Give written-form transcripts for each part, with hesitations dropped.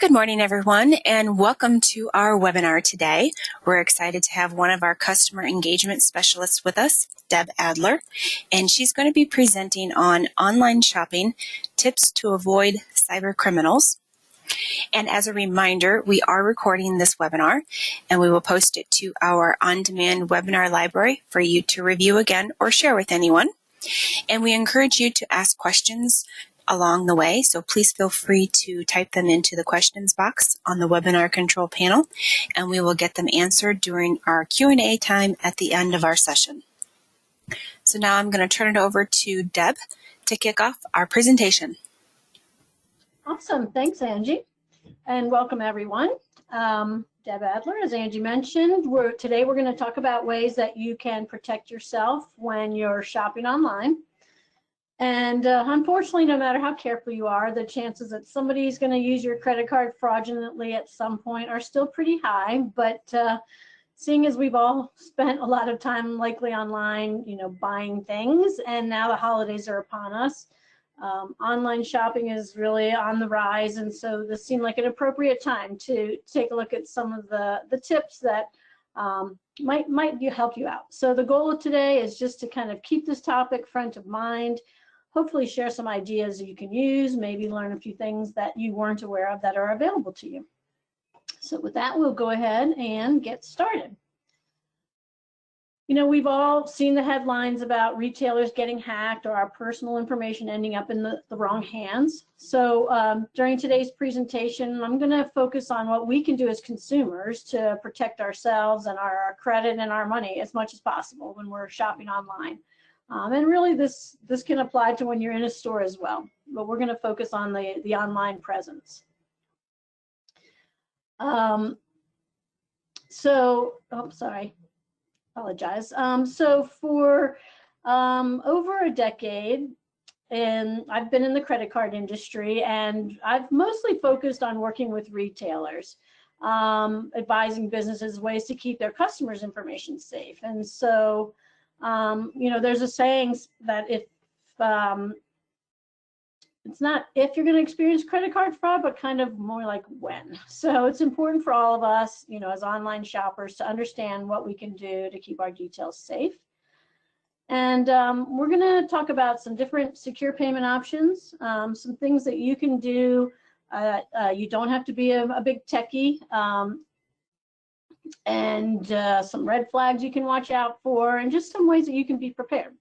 Good morning, everyone, and welcome to our webinar today. We're excited to have one of our customer engagement specialists with us, Deb Adler, and she's going to be presenting on online shopping tips to avoid cyber criminals. And as a reminder, we are recording this webinar, and we will post it to our on-demand webinar library for you to review again or share with anyone. And we encourage you to ask questions along the way, so please feel free to type them into the questions box on the webinar control panel, and we will get them answered during our Q&A time at the end of our session. So now I'm going to turn it over to Deb to kick off our presentation. Awesome. Thanks, Angie, and welcome everyone. Deb Adler, as Angie mentioned, today we're going to talk about ways that you can protect yourself when you're shopping online. And unfortunately, no matter how careful you are, the chances that somebody's going to use your credit card fraudulently at some point are still pretty high. But seeing as we've all spent a lot of time likely online, buying things, and now the holidays are upon us, online shopping is really on the rise. And so this seemed like an appropriate time to take a look at some of the tips that might help you out. So the goal of today is just to kind of keep this topic front of mind, hopefully share some ideas that you can use, maybe learn a few things that you weren't aware of that are available to you. So with that, we'll go ahead and get started. We've all seen the headlines about retailers getting hacked or our personal information ending up in the wrong hands. So during today's presentation, I'm going to focus on what we can do as consumers to protect ourselves and our credit and our money as much as possible when we're shopping online. And really this can apply to when you're in a store as well, but we're going to focus on the online presence. Apologize. So for over a decade, and I've been in the credit card industry, and I've mostly focused on working with retailers, advising businesses ways to keep their customers' information safe. And so there's a saying that it's not if you're going to experience credit card fraud, but kind of more like when. So it's important for all of us, as online shoppers, to understand what we can do to keep our details safe. And we're going to talk about some different secure payment options, some things that you can do. You don't have to be a big techie. And some red flags you can watch out for, and just some ways that you can be prepared.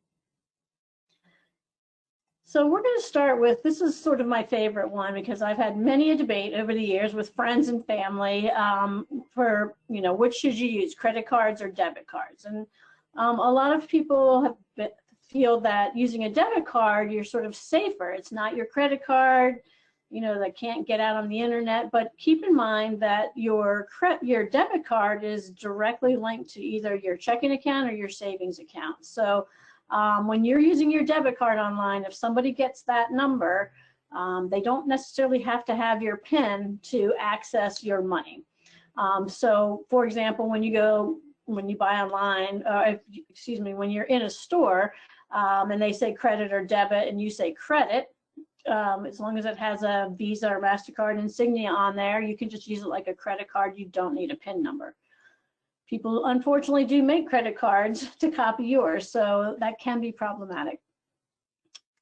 So we're going to start with, this is sort of my favorite one because I've had many a debate over the years with friends and family for, which should you use, credit cards or debit cards? And a lot of people feel that using a debit card, you're sort of safer. It's not your credit card, that can't get out on the internet, but keep in mind that your debit card is directly linked to either your checking account or your savings account. So when you're using your debit card online, if somebody gets that number, they don't necessarily have to have your PIN to access your money. So for example, when you buy online, when you're in a store and they say credit or debit and you say credit, as long as it has a Visa or MasterCard insignia on there, you can just use it like a credit card. You don't need a PIN number. People unfortunately do make credit cards to copy yours, so that can be problematic.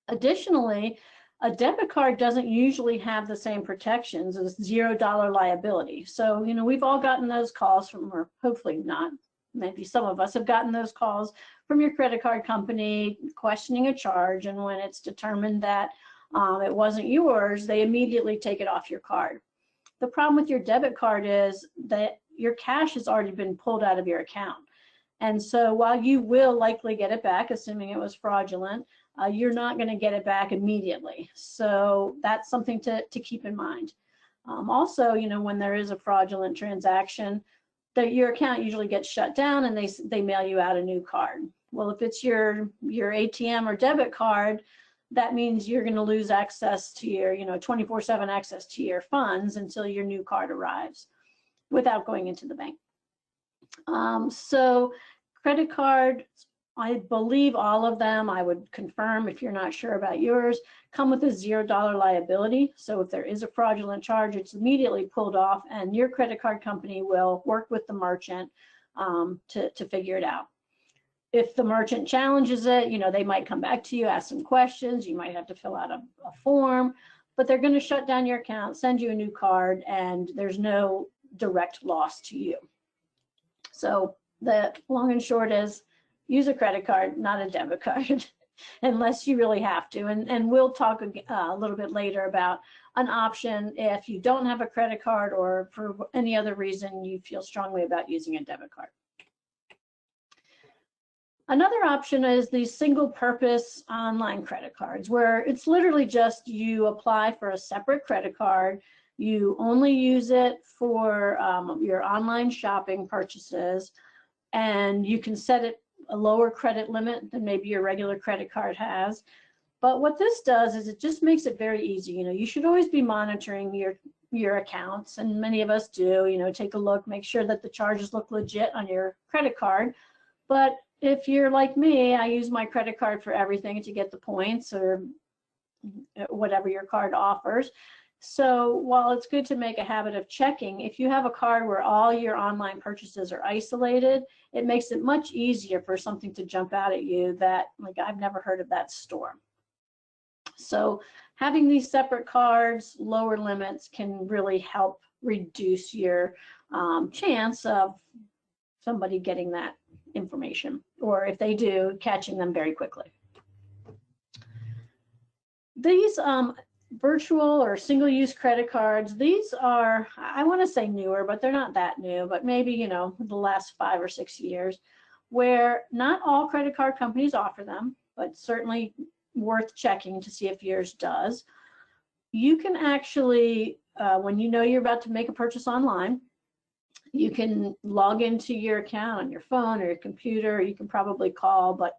Additionally, a debit card doesn't usually have the same protections as $0 liability. So, we've all gotten those calls from, or hopefully not, maybe some of us have gotten those calls from your credit card company questioning a charge, and when it's determined that it wasn't yours, they immediately take it off your card. The problem with your debit card is that your cash has already been pulled out of your account. And so while you will likely get it back, assuming it was fraudulent, you're not going to get it back immediately. So that's something to keep in mind. Also, when there is a fraudulent transaction, your account usually gets shut down and they mail you out a new card. Well, if it's your ATM or debit card, that means you're going to lose access to your 24/7 access to your funds until your new card arrives without going into the bank. So credit cards I believe all of them, I would confirm if you're not sure about yours, come with a $0 liability. So if there is a fraudulent charge, it's immediately pulled off, and your credit card company will work with the merchant to figure it out. If the merchant challenges it, they might come back to you, ask some questions. You might have to fill out a form, but they're going to shut down your account, send you a new card, and there's no direct loss to you. So the long and short is, use a credit card, not a debit card, unless you really have to. And we'll talk a little bit later about an option if you don't have a credit card or for any other reason you feel strongly about using a debit card. Another option is these single purpose online credit cards, where it's literally just you apply for a separate credit card. You only use it for your online shopping purchases, and you can set it a lower credit limit than maybe your regular credit card has. But what this does is it just makes it very easy. You should always be monitoring your accounts, and many of us do. Take a look, make sure that the charges look legit on your credit card. But if you're like me, I use my credit card for everything to get the points or whatever your card offers. So while it's good to make a habit of checking, if you have a card where all your online purchases are isolated, it makes it much easier for something to jump out at you that, like, I've never heard of that store. So having these separate cards, lower limits, can really help reduce your chance of somebody getting that information, or if they do, catching them very quickly. These virtual or single-use credit cards, these are, I want to say newer, but they're not that new, but maybe, the last 5 or 6 years, where not all credit card companies offer them, but certainly worth checking to see if yours does. You can actually, when you're about to make a purchase online, you can log into your account on your phone or your computer, or you can probably call, but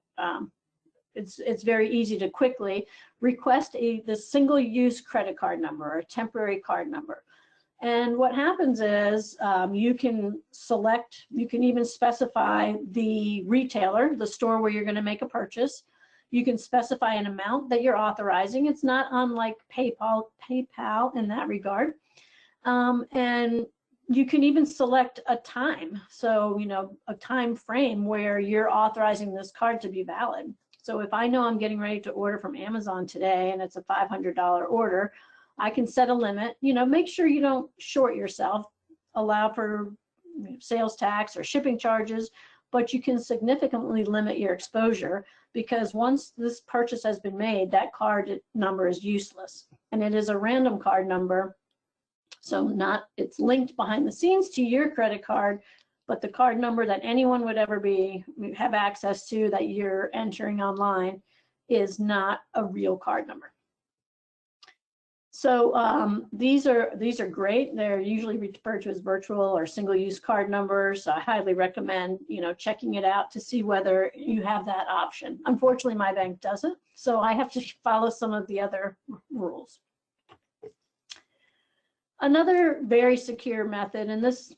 it's very easy to quickly request the single-use credit card number or temporary card number. And what happens is you can even specify the retailer, the store where you're going to make a purchase. You can specify an amount that you're authorizing. It's not unlike PayPal in that regard. And you can even select a time. So, a time frame where you're authorizing this card to be valid. So if I know I'm getting ready to order from Amazon today and it's a $500 order, I can set a limit. Make sure you don't short yourself, allow for sales tax or shipping charges, but you can significantly limit your exposure, because once this purchase has been made, that card number is useless. And it is a random card number. So it's linked behind the scenes to your credit card, but the card number that anyone would ever have access to that you're entering online is not a real card number. So these are great. They're usually referred to as virtual or single-use card numbers. I highly recommend checking it out to see whether you have that option. Unfortunately, my bank doesn't, so I have to follow some of the other rules. Another very secure method, and this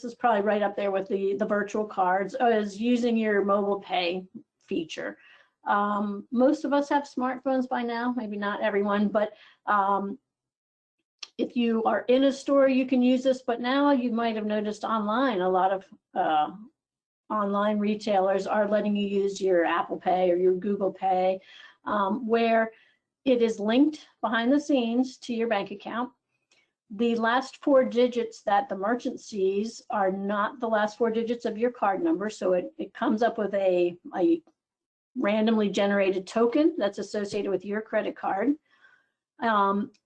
is probably right up there with the virtual cards, is using your mobile pay feature. Most of us have smartphones by now, maybe not everyone, but if you are in a store, you can use this. But now you might have noticed online, a lot of online retailers are letting you use your Apple Pay or your Google Pay, where it is linked behind the scenes to your bank account. The last 4 digits that the merchant sees are not the last 4 digits of your card number, so it comes up with a randomly generated token that's associated with your credit card.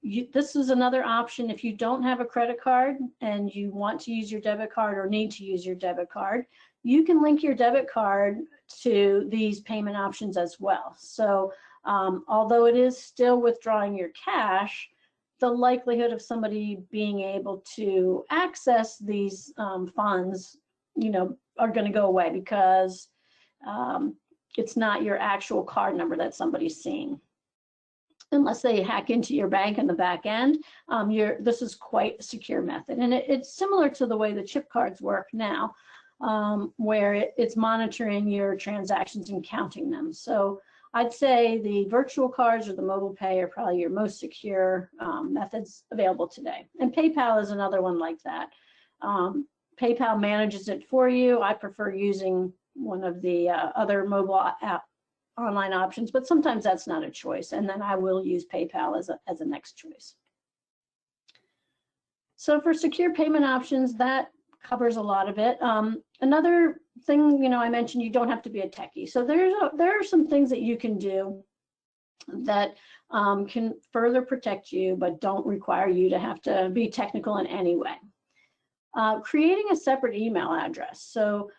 This is another option if you don't have a credit card and you want to use your debit card or need to use your debit card. You can link your debit card to these payment options as well. So although it is still withdrawing your cash, the likelihood of somebody being able to access these funds, are going to go away, because it's not your actual card number that somebody's seeing. Unless they hack into your bank in the back end, this is quite a secure method. And it's similar to the way the chip cards work now. where it's monitoring your transactions and counting them. So I'd say the virtual cards or the mobile pay are probably your most secure methods available today. And PayPal is another one like that. PayPal manages it for you. I prefer using one of the other mobile app online options, but sometimes that's not a choice. And then I will use PayPal as a next choice. So for secure payment options, that covers a lot of it. Another thing, I mentioned you don't have to be a techie. So there are some things that you can do that can further protect you, but don't require you to have to be technical in any way. Creating a separate email address. So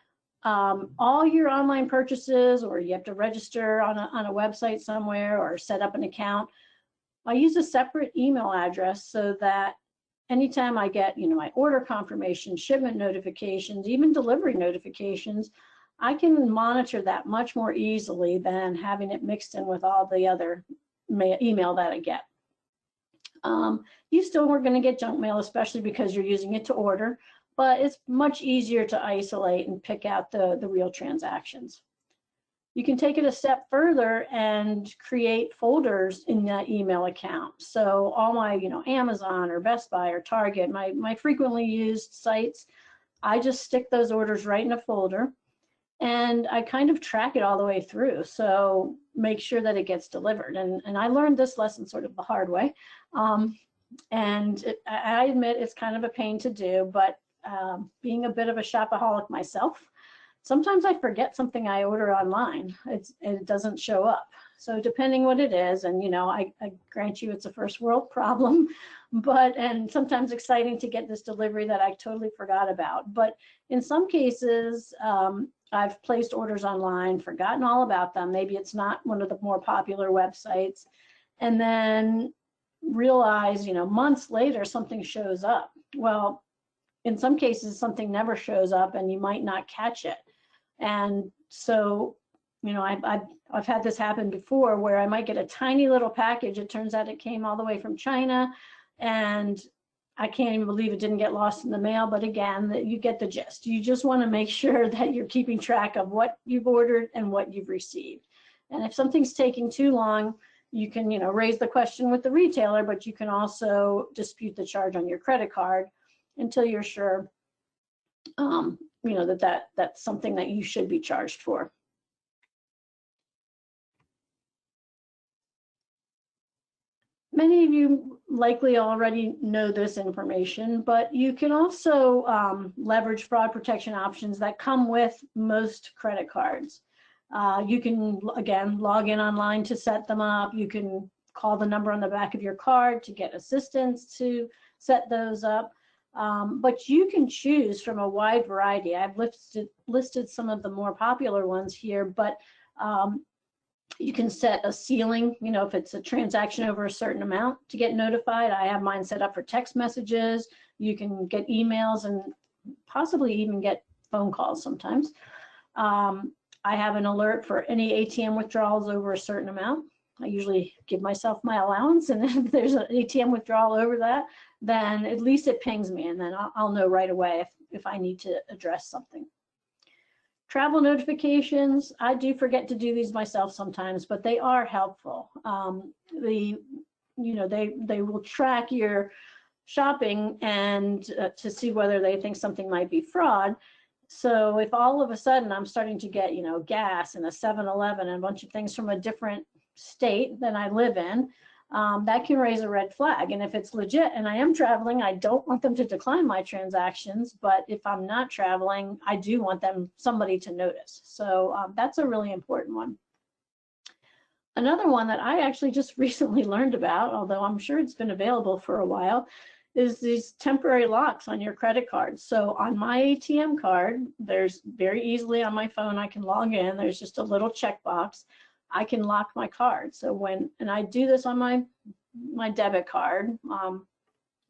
all your online purchases, or you have to register on a website somewhere or set up an account, I use a separate email address so that anytime I get, my order confirmation, shipment notifications, even delivery notifications, I can monitor that much more easily than having it mixed in with all the other email that I get. You still are going to get junk mail, especially because you're using it to order, but it's much easier to isolate and pick out the real transactions. You can take it a step further and create folders in that email account. So all my, Amazon or Best Buy or Target, my frequently used sites, I just stick those orders right in a folder, and I kind of track it all the way through. So make sure that it gets delivered. And I learned this lesson sort of the hard way. I admit it's kind of a pain to do, but being a bit of a shopaholic myself, sometimes I forget something I order online. It doesn't show up. So depending what it is, and I grant you it's a first world problem, and sometimes exciting to get this delivery that I totally forgot about. But in some cases, I've placed orders online, forgotten all about them. Maybe it's not one of the more popular websites, and then realize, months later something shows up. Well, in some cases, something never shows up, and you might not catch it. And so, I've had this happen before where I might get a tiny little package. It turns out it came all the way from China, and I can't even believe it didn't get lost in the mail. But again, you get the gist. You just want to make sure that you're keeping track of what you've ordered and what you've received. And if something's taking too long, you can, raise the question with the retailer, but you can also dispute the charge on your credit card until you're sure that's something that you should be charged for. Many of you likely already know this information, but you can also leverage fraud protection options that come with most credit cards. You can, again, log in online to set them up. You can call the number on the back of your card to get assistance to set those up. But you can choose from a wide variety. I've listed some of the more popular ones here, but you can set a ceiling, if it's a transaction over a certain amount, to get notified. I have mine set up for text messages. You can get emails and possibly even get phone calls sometimes. I have an alert for any ATM withdrawals over a certain amount. I usually give myself my allowance, and if there's an ATM withdrawal over that, then at least it pings me, and then I'll know right away if I need to address something. Travel notifications, I do forget to do these myself sometimes, but they are helpful. They will track your shopping and to see whether they think something might be fraud. So if all of a sudden I'm starting to get, gas and a 7-Eleven and a bunch of things from a different state than I live in, that can raise a red flag. And if it's legit and I am traveling, I don't want them to decline my transactions. But if I'm not traveling, I do want somebody to notice. So that's a really important one. Another one that I actually just recently learned about, although I'm sure it's been available for a while, is these temporary locks on your credit cards. So on my ATM card, there's very easily on my phone, I can log in. There's just a little checkbox. I can lock my card. So and I do this on my debit card,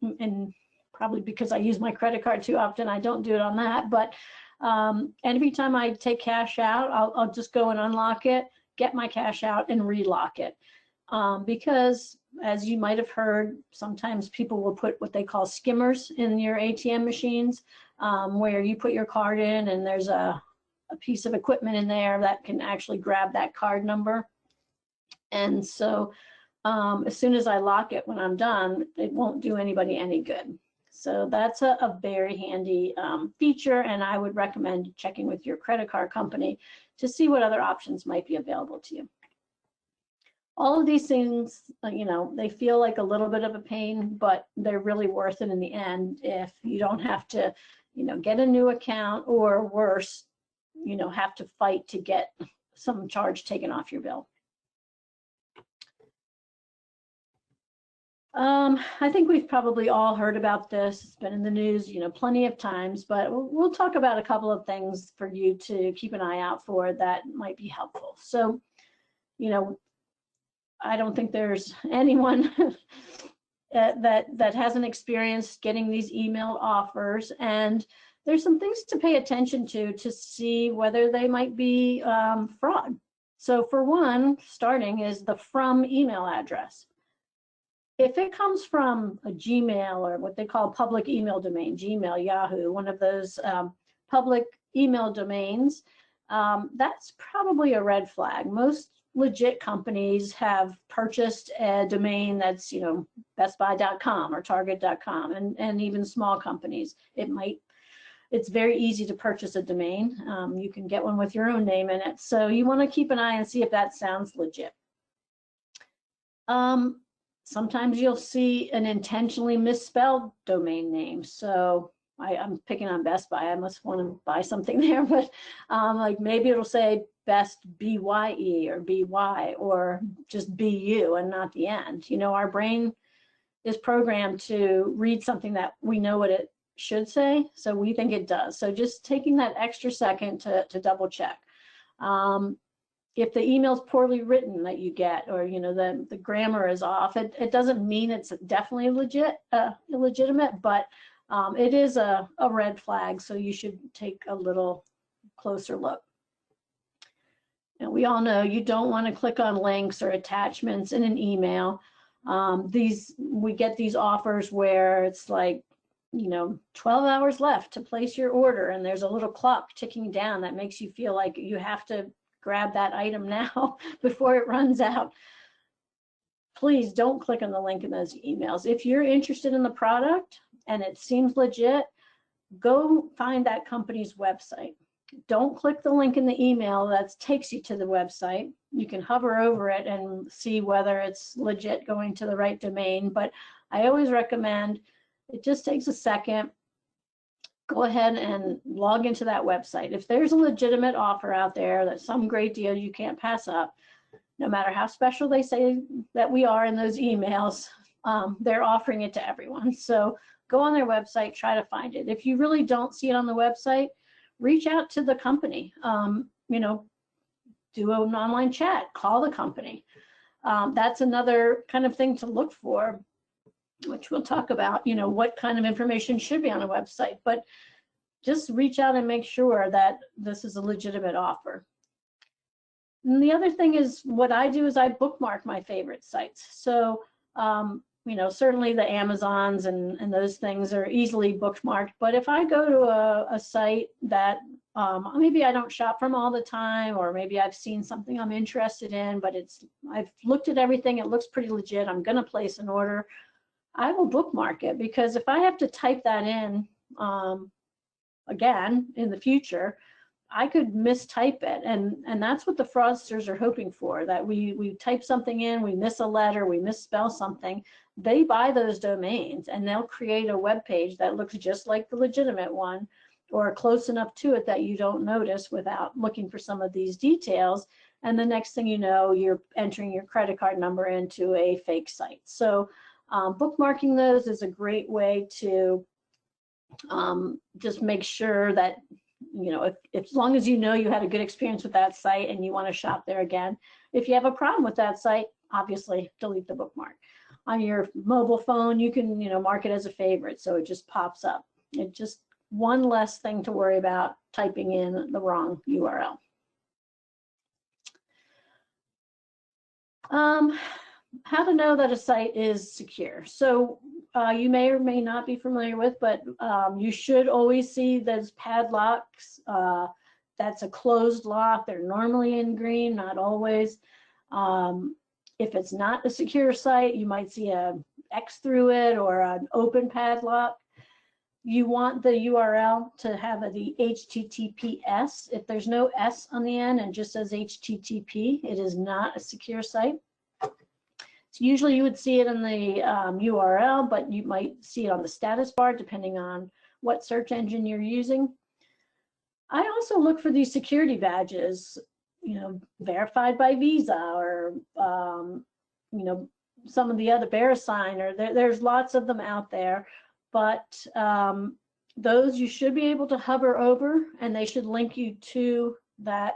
and probably because I use my credit card too often, I don't do it on that. But every time I take cash out, I'll just go and unlock it, get my cash out, and relock it. Because as you might have heard, sometimes people will put what they call skimmers in your ATM machines, where you put your card in and there's a piece of equipment in there that can actually grab that card number. And so as soon as I lock it when I'm done, it won't do anybody any good. So that's a very handy feature, and I would recommend checking with your credit card company to see what other options might be available to you. All of these things, you know, they feel like a little bit of a pain, but they're really worth it in the end if you don't have to, you know, get a new account, or worse, you know, have to fight to get some charge taken off your bill. I think we've probably all heard about this. It's been in the news, you know, plenty of times, but we'll talk about a couple of things for you to keep an eye out for that might be helpful. So, you know, I don't think there's anyone that hasn't experienced getting these emailed offers, and there's some things to pay attention to see whether they might be fraud. So for one, starting is the from email address. If it comes from a Gmail, or what they call public email domain, Gmail, Yahoo, one of those public email domains, that's probably a red flag. Most legit companies have purchased a domain that's, you know, bestbuy.com or target.com, and even small companies. It's very easy to purchase a domain. You can get one with your own name in it. So you want to keep an eye and see if that sounds legit. Sometimes you'll see an intentionally misspelled domain name. So I'm picking on Best Buy. I must want to buy something there, but like maybe it'll say Best BYE or BY, or just BU and not the end. You know, our brain is programmed to read something that we know what it should say, so we think it does. So just taking that extra second to double check. If the email's poorly written that you get, or you know the grammar is off, it doesn't mean it's definitely illegitimate, but it is a red flag, so you should take a little closer look. And we all know you don't want to click on links or attachments in an email. We get these offers where it's like, you know, 12 hours left to place your order, and there's a little clock ticking down that makes you feel like you have to grab that item now before it runs out. Please don't click on the link in those emails. If you're interested in the product and it seems legit, go find that company's website. Don't click the link in the email that takes you to the website. You can hover over it and see whether it's legit going to the right domain, but I always recommend, it just takes a second, go ahead and log into that website. If there's a legitimate offer out there, that's some great deal you can't pass up, no matter how special they say that we are in those emails, they're offering it to everyone. So go on their website, try to find it. If you really don't see it on the website, reach out to the company. You know, do an online chat, call the company. That's another kind of thing to look for, which we'll talk about, you know, what kind of information should be on a website, but just reach out and make sure that this is a legitimate offer. And the other thing is, what I do is I bookmark my favorite sites. So, you know, certainly the Amazons and those things are easily bookmarked, but if I go to a site that maybe I don't shop from all the time, or maybe I've seen something I'm interested in, but I've looked at everything, it looks pretty legit, I'm gonna place an order, I will bookmark it, because if I have to type that in again in the future, I could mistype it, and that's what the fraudsters are hoping for, that we type something in, we miss a letter, we misspell something. They buy those domains, and they'll create a web page that looks just like the legitimate one, or close enough to it that you don't notice without looking for some of these details. And the next thing you know, you're entering your credit card number into a fake site. So bookmarking those is a great way to just make sure that, you know, if as long as you know you had a good experience with that site and you want to shop there again. If you have a problem with that site, obviously delete the bookmark. On your mobile phone, you can, you know, mark it as a favorite, so it just pops up. It just one less thing to worry about typing in the wrong URL. how to know that a site is secure. So you may or may not be familiar with, but you should always see those padlocks. That's a closed lock. They're normally in green, not always. If it's not a secure site, you might see a X through it or an open padlock. You want the URL to have the HTTPS. If there's no S on the end and just says HTTP, it is not a secure site. So usually you would see it in the URL, but you might see it on the status bar depending on what search engine you're using. I also look for these security badges, verified by Visa or, some of the other VeriSign, or there's lots of them out there. But those you should be able to hover over, and they should link you to that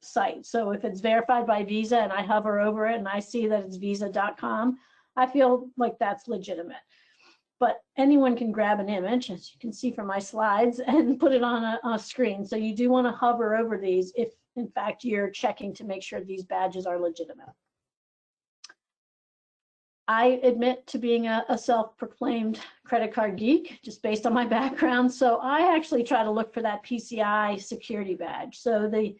site. So if it's verified by Visa and I hover over it and I see that it's visa.com, I feel like that's legitimate. But anyone can grab an image, as you can see from my slides, and put it on a screen. So you do want to hover over these if, in fact, you're checking to make sure these badges are legitimate. I admit to being a self-proclaimed credit card geek, just based on my background. So I actually try to look for that PCI security badge. So the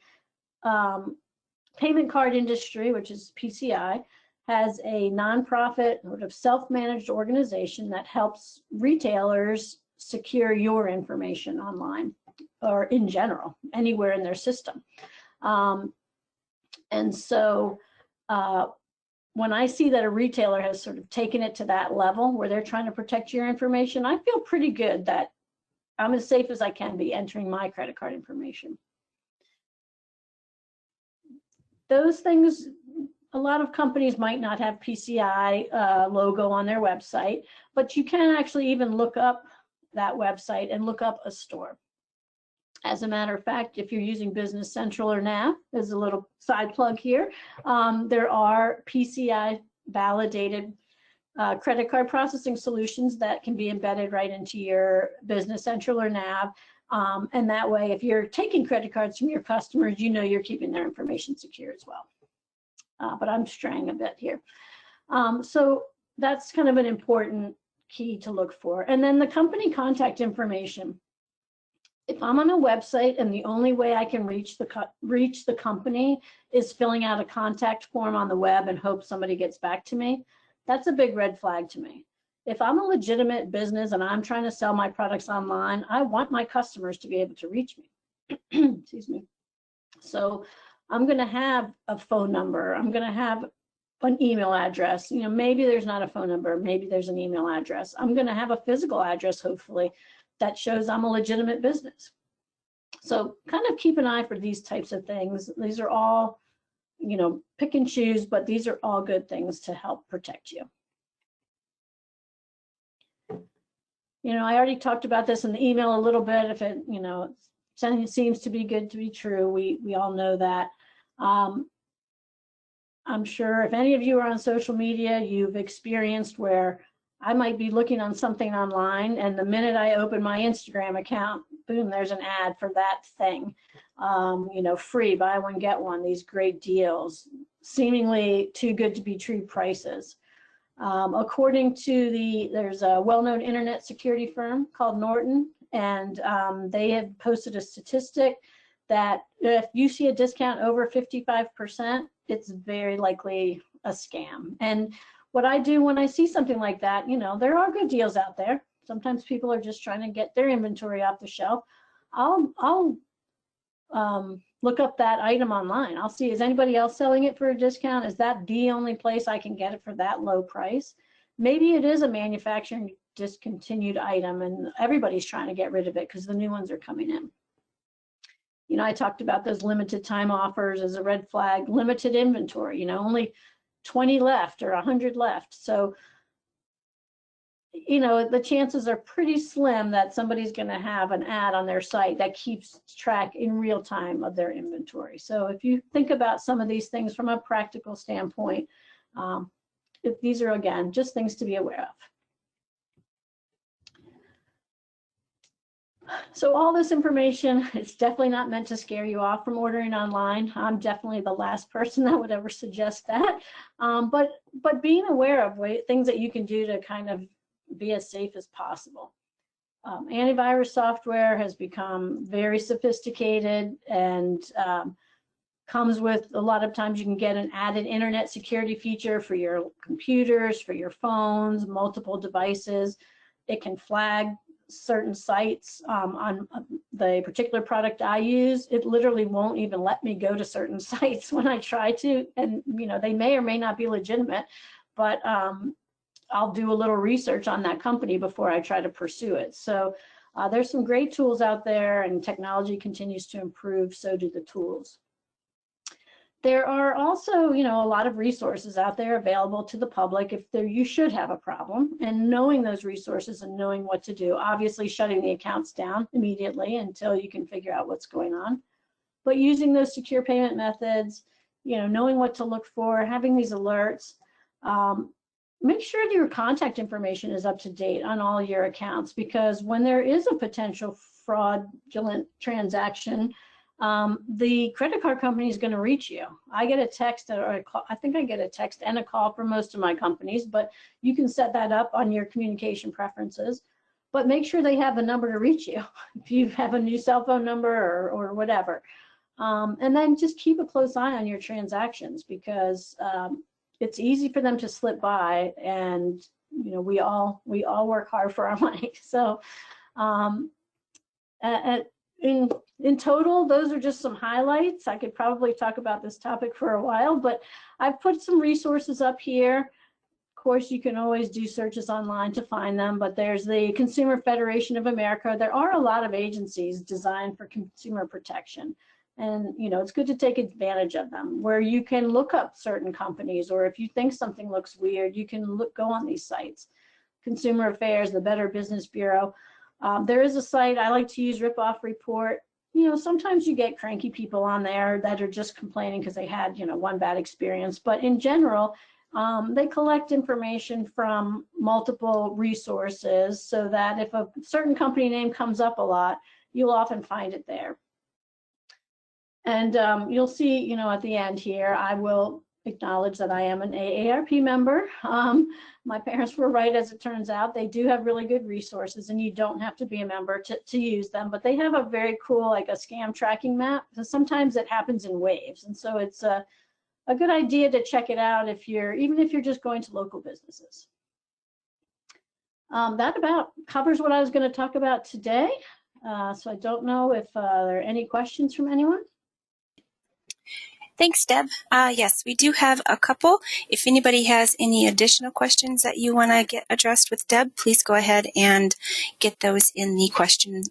payment card industry, which is PCI, has a nonprofit sort of self-managed organization that helps retailers secure your information online or in general, anywhere in their system. And so when I see that a retailer has sort of taken it to that level where they're trying to protect your information, I feel pretty good that I'm as safe as I can be entering my credit card information. Those things, a lot of companies might not have PCI logo on their website, but you can actually even look up that website and look up a store. As a matter of fact, if you're using Business Central or NAV, there's a little side plug here. There are PCI validated credit card processing solutions that can be embedded right into your Business Central or NAV. And that way, if you're taking credit cards from your customers, you know you're keeping their information secure as well. But I'm straying a bit here. So that's kind of an important key to look for. And then the company contact information. If I'm on a website and the only way I can reach the company is filling out a contact form on the web and hope somebody gets back to me, that's a big red flag to me. If I'm a legitimate business and I'm trying to sell my products online, I want my customers to be able to reach me. Excuse me. So I'm going to have a phone number. I'm going to have an email address. Maybe there's not a phone number. Maybe there's an email address. I'm going to have a physical address, hopefully, that shows I'm a legitimate business. So kind of keep an eye for these types of things. These are all, pick and choose, but these are all good things to help protect you. I already talked about this in the email a little bit. If it, something seems to be good to be true, we all know that. I'm sure if any of you are on social media, you've experienced where I might be looking on something online, and the minute I open my Instagram account, boom, there's an ad for that thing. Free, buy one, get one, these great deals, seemingly too good to be true prices. According to there's a well-known internet security firm called Norton, and they have posted a statistic that if you see a discount over 55%, it's very likely a scam. And what I do when I see something like that, there are good deals out there. Sometimes people are just trying to get their inventory off the shelf. I'll look up that item online. I'll see, is anybody else selling it for a discount? Is that the only place I can get it for that low price? Maybe it is a manufacturing discontinued item and everybody's trying to get rid of it because the new ones are coming in. I talked about those limited time offers as a red flag, limited inventory, only 20 left or 100 left. So, the chances are pretty slim that somebody's going to have an ad on their site that keeps track in real time of their inventory. So if you think about some of these things from a practical standpoint, these are, again, just things to be aware of. So all this information, it's definitely not meant to scare you off from ordering online. I'm definitely the last person that would ever suggest that. But being aware of things that you can do to kind of be as safe as possible. Antivirus software has become very sophisticated and comes with, a lot of times you can get an added internet security feature for your computers, for your phones, multiple devices. It can flag certain sites. On the particular product I use, it literally won't even let me go to certain sites when I try to, and they may or may not be legitimate, but I'll do a little research on that company before I try to pursue it. So there's some great tools out there, and technology continues to improve, so do the tools. There are also, a lot of resources out there available to the public if you should have a problem, and knowing those resources and knowing what to do. Obviously, shutting the accounts down immediately until you can figure out what's going on. But using those secure payment methods, knowing what to look for, having these alerts. Make sure that your contact information is up to date on all your accounts, because when there is a potential fraudulent transaction, the credit card company is going to reach you. I get a text or a call. I think I get a text and a call from most of my companies, but you can set that up on your communication preferences. But make sure they have a number to reach you if you have a new cell phone number or whatever. And then just keep a close eye on your transactions, because it's easy for them to slip by, and we all work hard for our money. So in total, those are just some highlights. I could probably talk about this topic for a while, but I've put some resources up here. Of course, you can always do searches online to find them, but there's the Consumer Federation of America. There are a lot of agencies designed for consumer protection. And it's good to take advantage of them, where you can look up certain companies, or if you think something looks weird, you can go on these sites. Consumer Affairs, the Better Business Bureau. There is a site I like to use, Ripoff Report. Sometimes you get cranky people on there that are just complaining because they had one bad experience, but in general, they collect information from multiple resources, so that if a certain company name comes up a lot, you'll often find it there. And you'll see, at the end here, I will acknowledge that I am an AARP member. My parents were right, as it turns out. They do have really good resources, and you don't have to be a member to use them, but they have a very cool, like a scam tracking map. So sometimes it happens in waves, and so it's a good idea to check it out even if you're just going to local businesses. That about covers what I was going to talk about today. So I don't know if there are any questions from anyone. Thanks, Deb. Yes, we do have a couple. If anybody has any additional questions that you want to get addressed with Deb, please go ahead and get those in the questions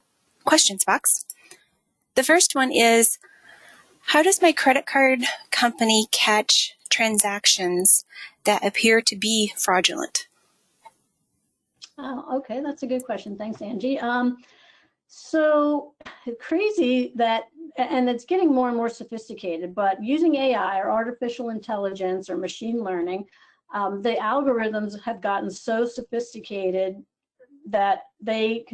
box. The first one is, how does my credit card company catch transactions that appear to be fraudulent? Oh, okay, that's a good question. Thanks, Angie. So crazy that, and it's getting more and more sophisticated, but using AI or artificial intelligence or machine learning, the algorithms have gotten so sophisticated that the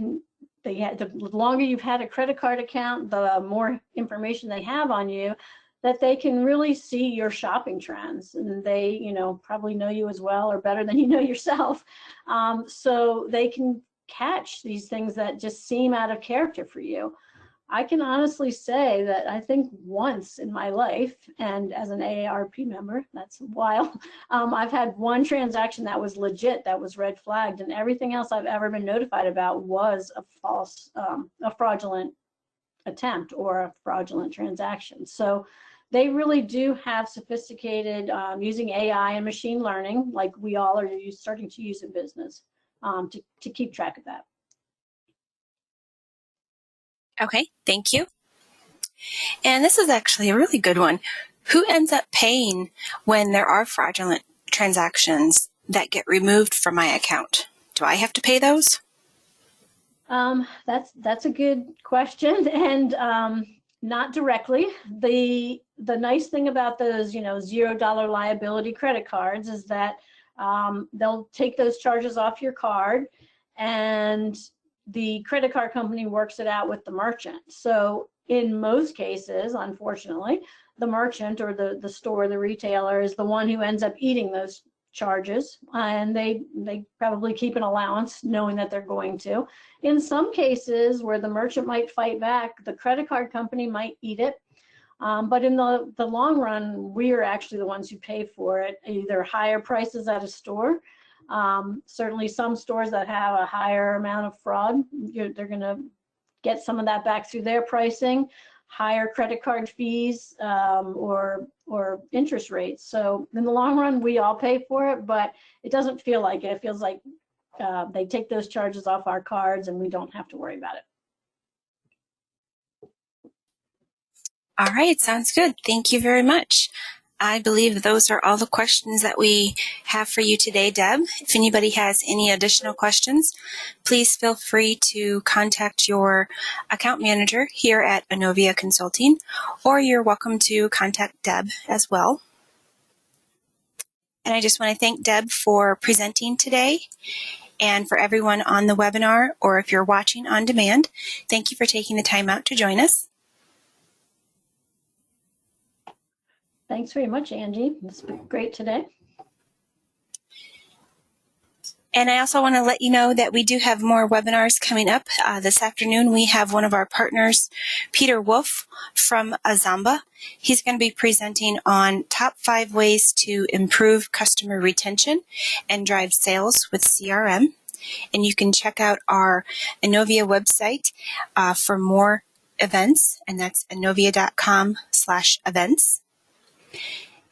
longer you've had a credit card account, the more information they have on you, that they can really see your shopping trends, and they probably know you as well or better than you know yourself. So they can catch these things that just seem out of character for you. I can honestly say that I think once in my life, and as an AARP member, that's a while, I've had one transaction that was legit, that was red flagged, and everything else I've ever been notified about was a fraudulent attempt or a fraudulent transaction. So they really do have sophisticated using AI and machine learning, like we all are starting to use in business, to keep track of that. Okay, thank you. And this is actually a really good one. Who ends up paying when there are fraudulent transactions that get removed from my account? Do I have to pay those? That's a good question, and not directly. The nice thing about those $0 liability credit cards is that they'll take those charges off your card, and the credit card company works it out with the merchant. So in most cases, unfortunately, the merchant or the store, the retailer, is the one who ends up eating those charges, and they probably keep an allowance knowing that they're going to. In some cases where the merchant might fight back, the credit card company might eat it. But in the long run, we are actually the ones who pay for it, either higher prices at a store. Certainly some stores that have a higher amount of fraud, they're going to get some of that back through their pricing, higher credit card fees, or interest rates. So in the long run, we all pay for it, but it doesn't feel like it. It feels like they take those charges off our cards and we don't have to worry about it. All right, sounds good. Thank you very much. I believe those are all the questions that we have for you today, Deb. If anybody has any additional questions, please feel free to contact your account manager here at Inovia Consulting, or you're welcome to contact Deb as well. And I just want to thank Deb for presenting today, and for everyone on the webinar, or if you're watching on demand, thank you for taking the time out to join us. Thanks very much, Angie. It's been great today. And I also want to let you know that we do have more webinars coming up. This afternoon, we have one of our partners, Peter Wolf from Azamba. He's going to be presenting on top 5 ways to improve customer retention and drive sales with CRM. And you can check out our Inovia website for more events, and that's inovia.com/events.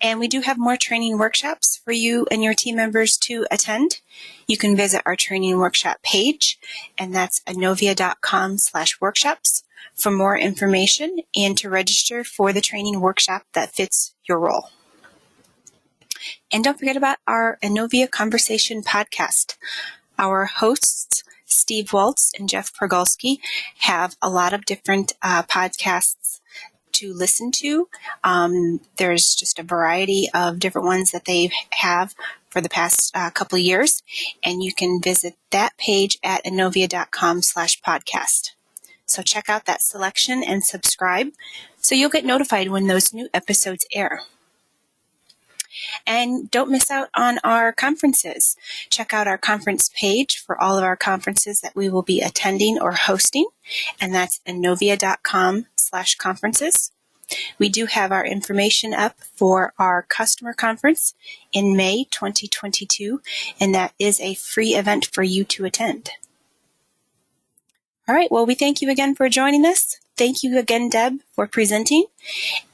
And we do have more training workshops for you and your team members to attend. You can visit our training workshop page, and that's inovia.com/workshops for more information and to register for the training workshop that fits your role. And don't forget about our Inovia Conversation podcast. Our hosts, Steve Waltz and Jeff Pergolski, have a lot of different podcasts to listen to. There's just a variety of different ones that they have for the past couple of years, and you can visit that page at inovia.com/podcast. So check out that selection and subscribe so you'll get notified when those new episodes air. And don't miss out on our conferences. Check out our conference page for all of our conferences that we will be attending or hosting, and that's inovia.com/conferences. We do have our information up for our customer conference in May 2022, and that is a free event for you to attend. All right, well, we thank you again for joining us. Thank you again, Deb, for presenting,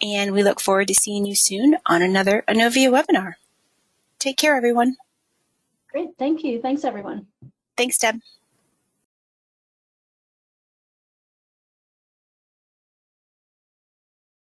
and we look forward to seeing you soon on another Inovia webinar. Take care, everyone. Great, thank you. Thanks, everyone. Thanks, Deb.